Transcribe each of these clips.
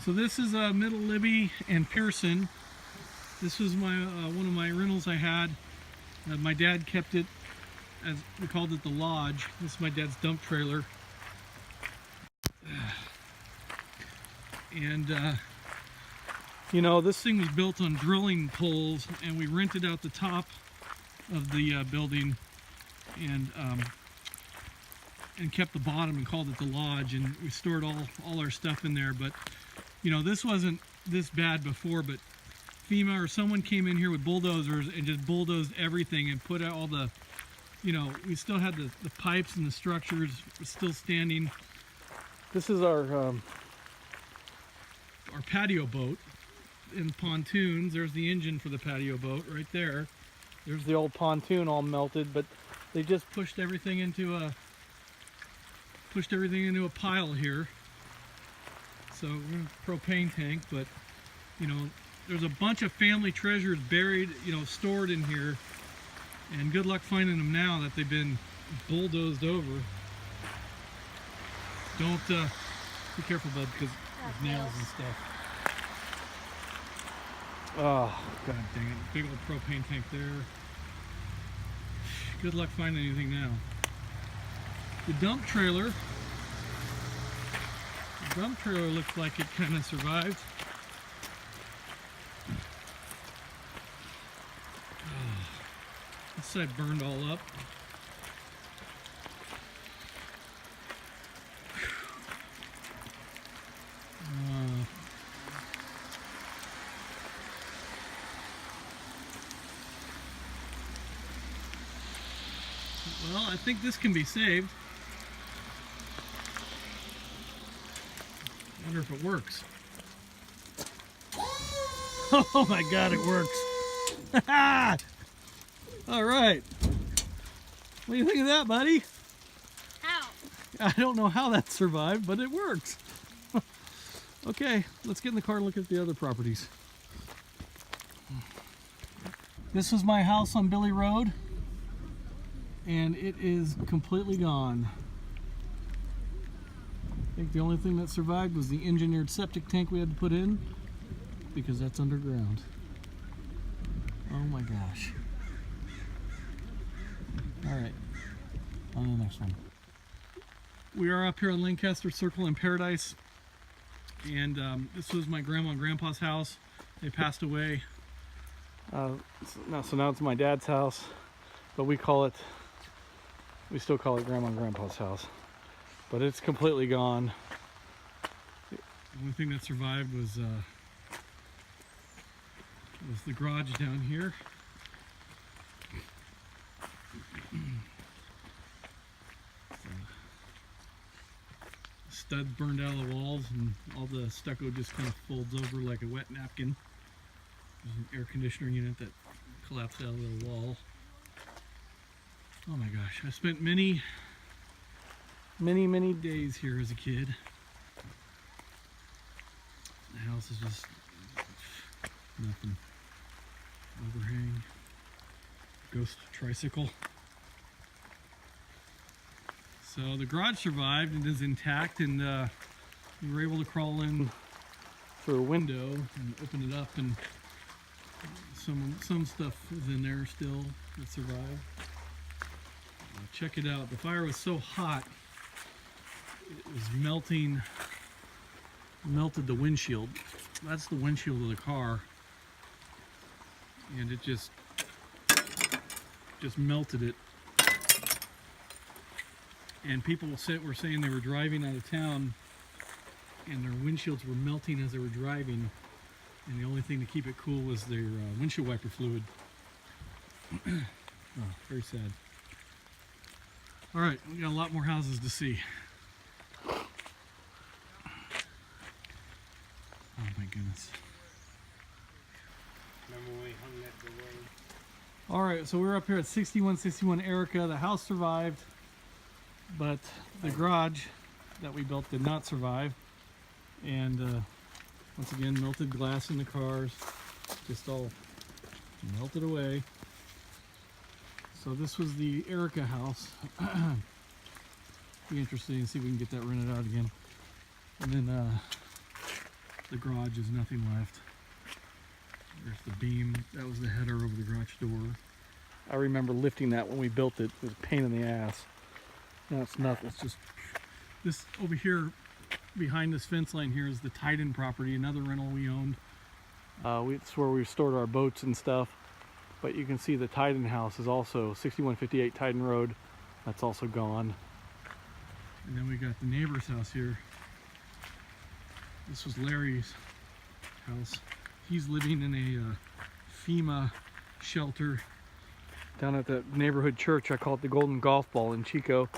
So this is Middle Libby and Pearson. This was my one of my rentals I had. My dad kept it, as we called it, the lodge. This is my dad's dump trailer. And you know, this thing was built on drilling poles, and we rented out the top of the building and kept the bottom and called it the lodge, and we stored all our stuff in there. But you know, this wasn't this bad before, but FEMA or someone came in here with bulldozers and just bulldozed everything and put out all the, you know, we still had the pipes and the structures still standing. This is our patio boat in pontoons. There's the engine for the patio boat right there. There's the old pontoon all melted, but they just pushed everything into a pile here. So propane tank, but you know, there's a bunch of family treasures buried, you know, stored in here, and good luck finding them now that they've been bulldozed over. Don't be careful, bud, because there's nails and stuff. Oh, god dang it. Big old propane tank there. Good luck finding anything now. The dump trailer looks like it kind of survived. Oh, this side burned all up. Well, I think this can be saved. I wonder if it works. Oh my god, it works. All right. What do you think of that, buddy? How? I don't know how that survived, but it works. Okay, let's get in the car and look at the other properties. This was my house on Billy Road, and it is completely gone. I think the only thing that survived was the engineered septic tank we had to put in, because that's underground. Oh my gosh. Alright, on to the next one. We are up here on Lancaster Circle in Paradise, and this was my grandma and grandpa's house. They passed away. So now it's my dad's house, but we still call it grandma and grandpa's house. But it's completely gone. The only thing that survived was the garage down here. Studs burned out of the walls, and all the stucco just kind of folds over like a wet napkin. There's an air conditioner unit that collapsed out of the wall. Oh my gosh, I spent many days here as a kid. The house is just nothing. Overhang. Ghost tricycle. So the garage survived and is intact, and we were able to crawl in through a window and open it up, and some stuff is in there still that survived. Check it out. The fire was so hot, it was melted the windshield. That's the windshield of the car, and it just melted it. And people were saying they were driving out of town and their windshields were melting as they were driving, and the only thing to keep it cool was their windshield wiper fluid. Oh, very sad. All right, we got a lot more houses to see. Oh my goodness. Remember when we hung that away? All right, so we're up here at 6161 Erica. The house survived, but the garage that we built did not survive. And once again, melted glass in the cars, just all melted away. So this was the Erica house. Be interesting to see if we can get that rented out again. And then The garage is nothing left. There's the beam. That was the header over the garage door. I remember lifting that when we built it. It was a pain in the ass. Now it's nothing. It's just this over here behind this fence line here is the Titan property, another rental we owned. It's where we stored our boats and stuff. But you can see the Titan house is also 6158 Titan Road. That's also gone. And then we got the neighbor's house here. This was Larry's house. He's living in a FEMA shelter down at the neighborhood church. I call it the Golden Golf Ball in Chico.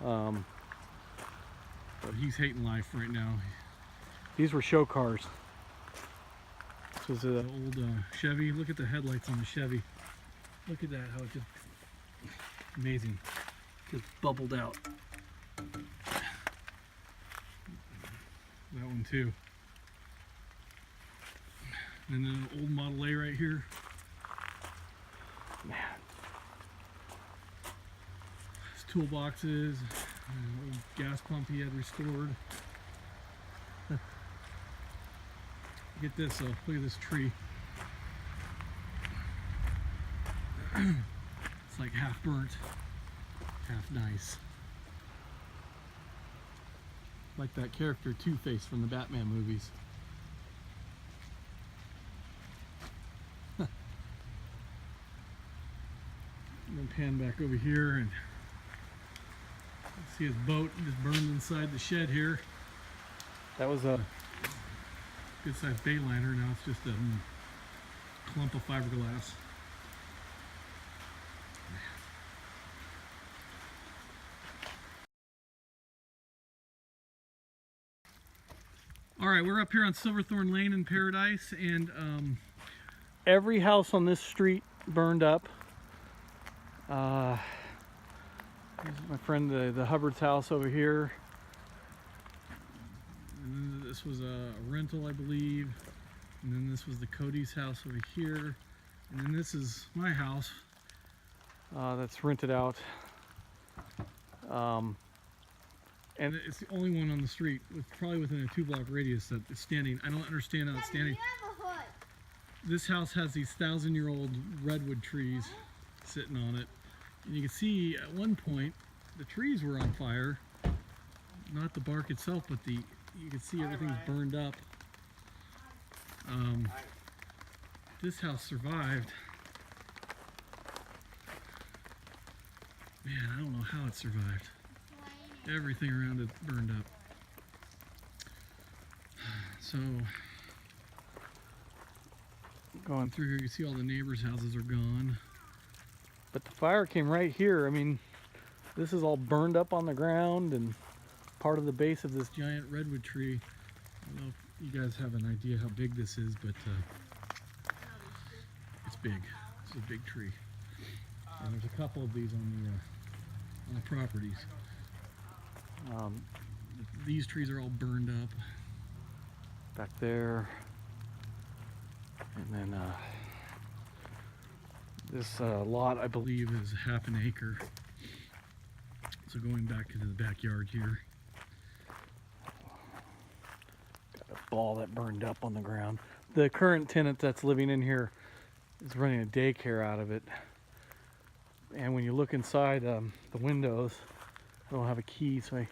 But he's hating life right now. These were show cars. This was an old Chevy. Look at the headlights on the Chevy. Look at that, how it just, amazing. Just bubbled out. That one too. And then an old Model A right here. Man. His toolboxes, an old gas pump he had restored. Get this, look at this tree. It's like half burnt, half nice. Like that character Two-Face from the Batman movies. And then pan back over here and see his boat just burned inside the shed here. That was a good sized Bayliner. Now it's just a clump of fiberglass. All right, we're up here on Silverthorn Lane in Paradise, and every house on this street burned up. This is my friend the Hubbard's house over here. And then this was a rental, I believe. And then this was the Cody's house over here. And then this is my house that's rented out. And it's the only one on the street, probably within a 2-block radius that is standing. I don't understand how it's standing. This house has these 1,000-year-old redwood trees sitting on it. And you can see at one point the trees were on fire. Not the bark itself, but you can see everything's burned up. This house survived. Man, I don't know how it survived. Everything around it burned up. So, going through here, you see all the neighbors' houses are gone. But the fire came right here. I mean, this is all burned up on the ground and part of the base of this giant redwood tree. I don't know if you guys have an idea how big this is, but it's big. It's a big tree. And there's a couple of these on the properties. These trees are all burned up back there, and then this lot, I believe, is half an acre. So going back into the backyard here, got a ball that burned up on the ground. The current tenant that's living in here is running a daycare out of it, and when you look inside the windows, I don't have a key, so I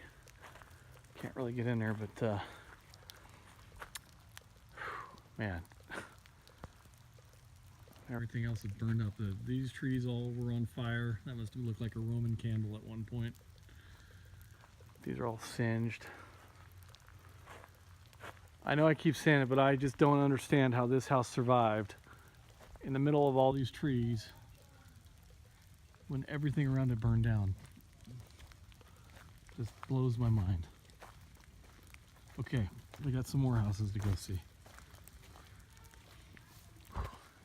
can't really get in there, but man, everything else is burned up. These trees all were on fire. That must have looked like a Roman candle at one point. These are all singed. I know I keep saying it, but I just don't understand how this house survived in the middle of all these trees when everything around it burned down. Just blows my mind. Okay, we got some more houses to go see.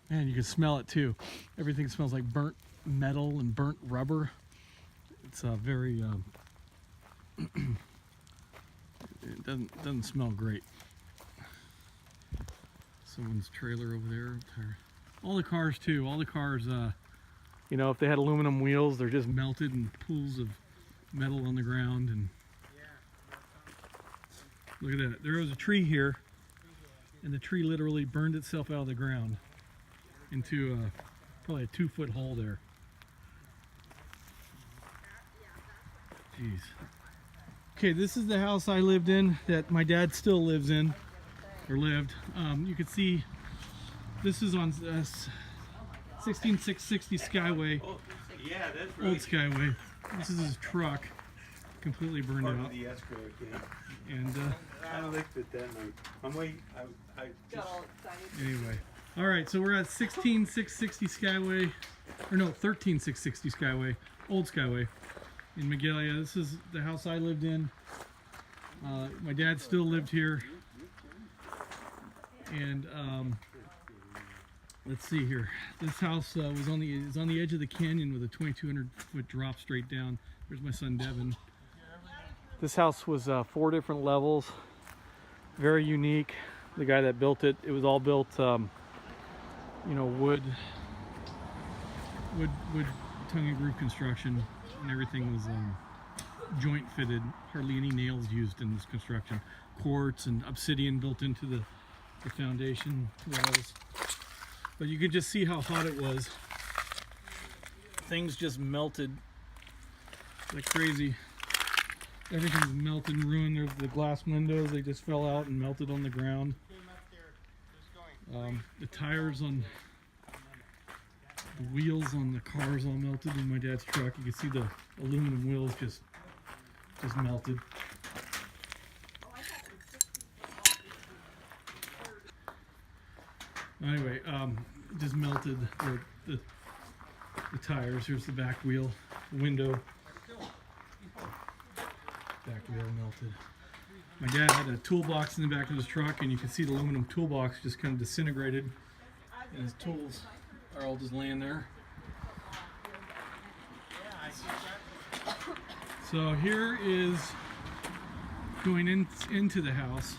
Man, you can smell it too. Everything smells like burnt metal and burnt rubber. It's very, it doesn't smell great. Someone's trailer over there. All the cars too. All the cars, you know, if they had aluminum wheels, they're just melted in pools of metal on the ground. And look at that. There was a tree here and the tree literally burned itself out of the ground into probably a 2-foot hole there. Jeez. Okay, this is the house I lived in that my dad still lives in, or lived. You can see this is on 16660 Skyway. Oh, yeah, that's right. Old Skyway. This is his truck, completely burned Part out. of the escrow account. And I looked at that and I'm waiting. I Got just, all excited. anyway, all right. So we're at 16660 Skyway, or no, 13660 Skyway, Old Skyway, in Magalia. This is the house I lived in. My dad still lived here, and let's see here. This house is on the edge of the canyon with a 2,200-foot drop straight down. There's my son Devin. This house was 4 different levels, very unique. The guy that built it, it was all built, you know, wood tongue and groove construction, and everything was joint fitted. Hardly any nails used in this construction. Quartz and obsidian built into the foundation walls. But you could just see how hot it was. Things just melted like crazy. Everything's melted and ruined. There's the glass windows, they just fell out and melted on the ground. The tires on the wheels on the cars all melted in my dad's truck. You can see the aluminum wheels just melted. Anyway, just melted the tires. Here's the back wheel, window. Back wheel melted. My dad had a toolbox in the back of his truck, and you can see the aluminum toolbox just kind of disintegrated, and his tools are all just laying there. So here is going into the house,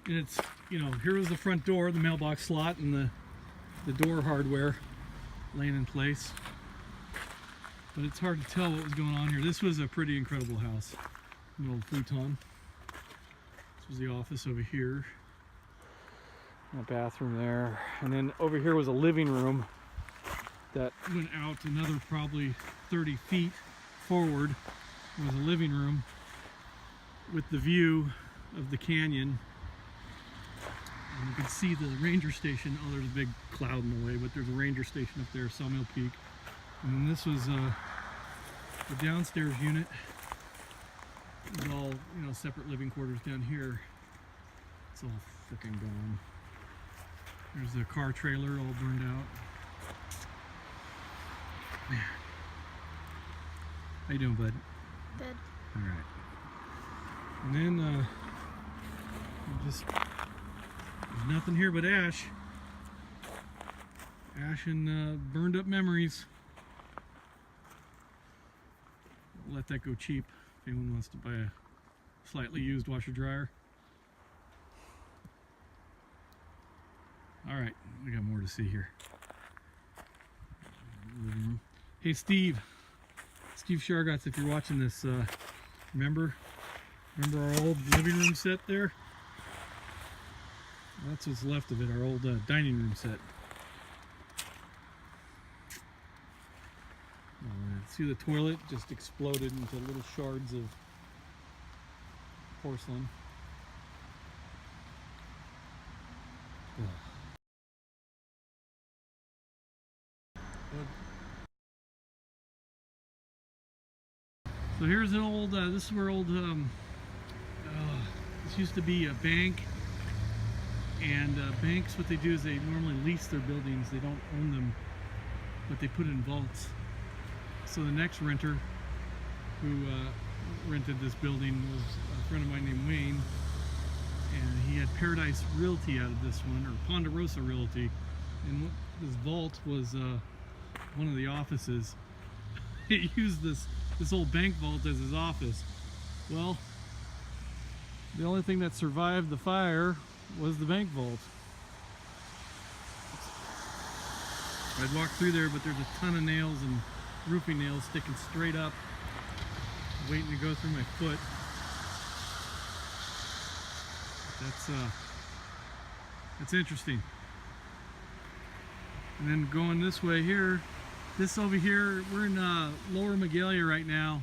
and it's, you know, here was the front door, the mailbox slot, and the door hardware laying in place. But it's hard to tell what was going on here. This was a pretty incredible house. An old futon. This was the office over here. A bathroom there. And then over here was a living room that went out another probably 30 feet forward. It was a living room with the view of the canyon. And you can see the ranger station. Oh, there's a big cloud in the way, but there's a ranger station up there, Sawmill Peak. And then this was the downstairs unit. It was all, you know, separate living quarters down here. It's all freaking gone. There's the car trailer all burned out. Man. How you doing, bud? Good. All right. And then just there's nothing here but ash. Ash and burned up memories. Let that go cheap if anyone wants to buy a slightly used washer dryer. All right, we got more to see here. Living room. Hey, Steve Shargotts, if you're watching this, remember our old living room set there? That's what's left of it, our old dining room set. See, the toilet just exploded into little shards of porcelain. So here's an old, this is where old, this used to be a bank, and banks, what they do is they normally lease their buildings, they don't own them, but they put it in vaults. So the next renter who rented this building was a friend of mine named Wayne, and he had Paradise Realty out of this one, or Ponderosa Realty, and this vault was one of the offices. He used this old bank vault as his office. Well, the only thing that survived the fire was the bank vault. I'd walk through there, but there's a ton of nails and roofing nails sticking straight up, waiting to go through my foot. that's interesting. And then going this way here, this over here, we're in Lower Magalia right now.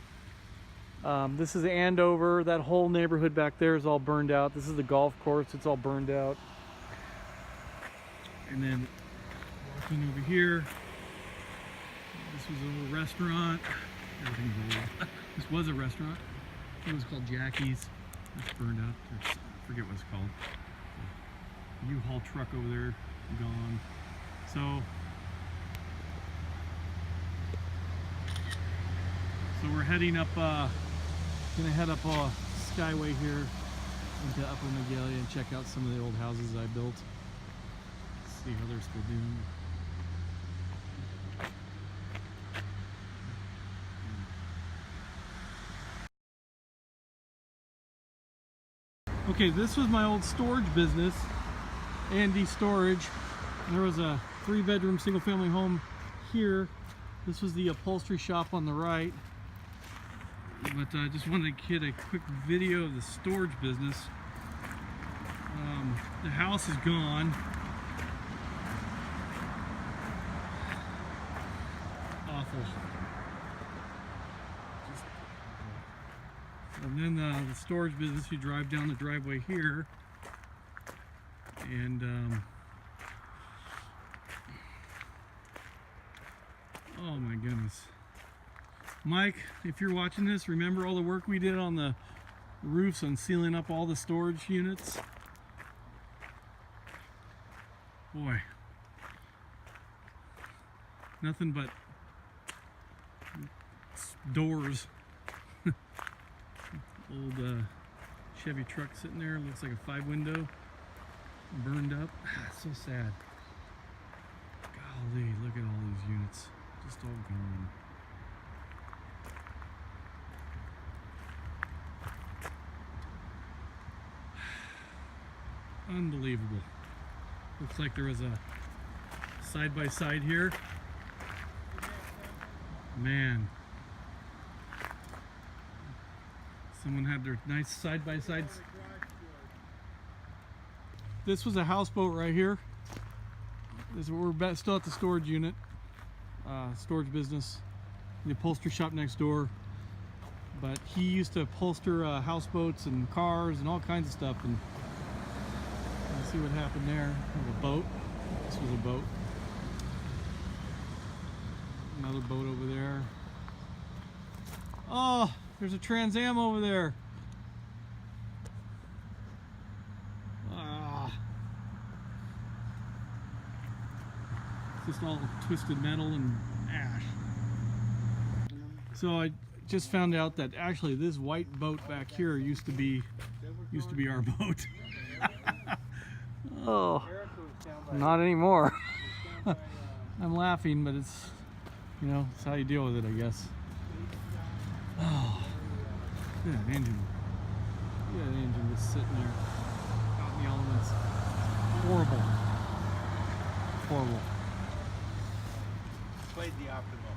This is Andover. That whole neighborhood back there is all burned out. This is the golf course. It's all burned out. And then walking over here, this was a little restaurant. Everything's old. This was a restaurant. It was called Jackie's. It's burned out. I forget what it's called. U-Haul truck over there, gone. So we're heading up, gonna head up Skyway here into Upper Magalia and check out some of the old houses I built. See how they're still doing. Okay, this was my old storage business, A&D Storage. There was a 3-bedroom single-family home here. This was the upholstery shop on the right. But I just wanted to get a quick video of the storage business. The house is gone. Awful. And then the storage business, you drive down the driveway here, and oh my goodness. Mike, if you're watching this, remember all the work we did on the roofs on sealing up all the storage units? Boy, nothing but doors. Old Chevy truck sitting there, looks like a 5-window, burned up. So sad. Golly, look at all these units, just all gone. Unbelievable. Looks like there was a side-by-side here. Man. Someone had their nice side-by-sides. This was a houseboat right here. We're still at the storage unit, storage business, the upholstery shop next door. But he used to upholster houseboats and cars and all kinds of stuff. And let's see what happened there. A boat. This was a boat. Another boat over there. Oh, there's a Trans Am over there. Ah. It's just all twisted metal and ash. So I just found out that actually this white boat back here used to be our boat. Oh, not anymore. I'm laughing, but it's, you know, it's how you deal with it, I guess. Oh, look at that engine. Look at that engine just sitting there out in the elements. Horrible. Horrible. Played the optimal.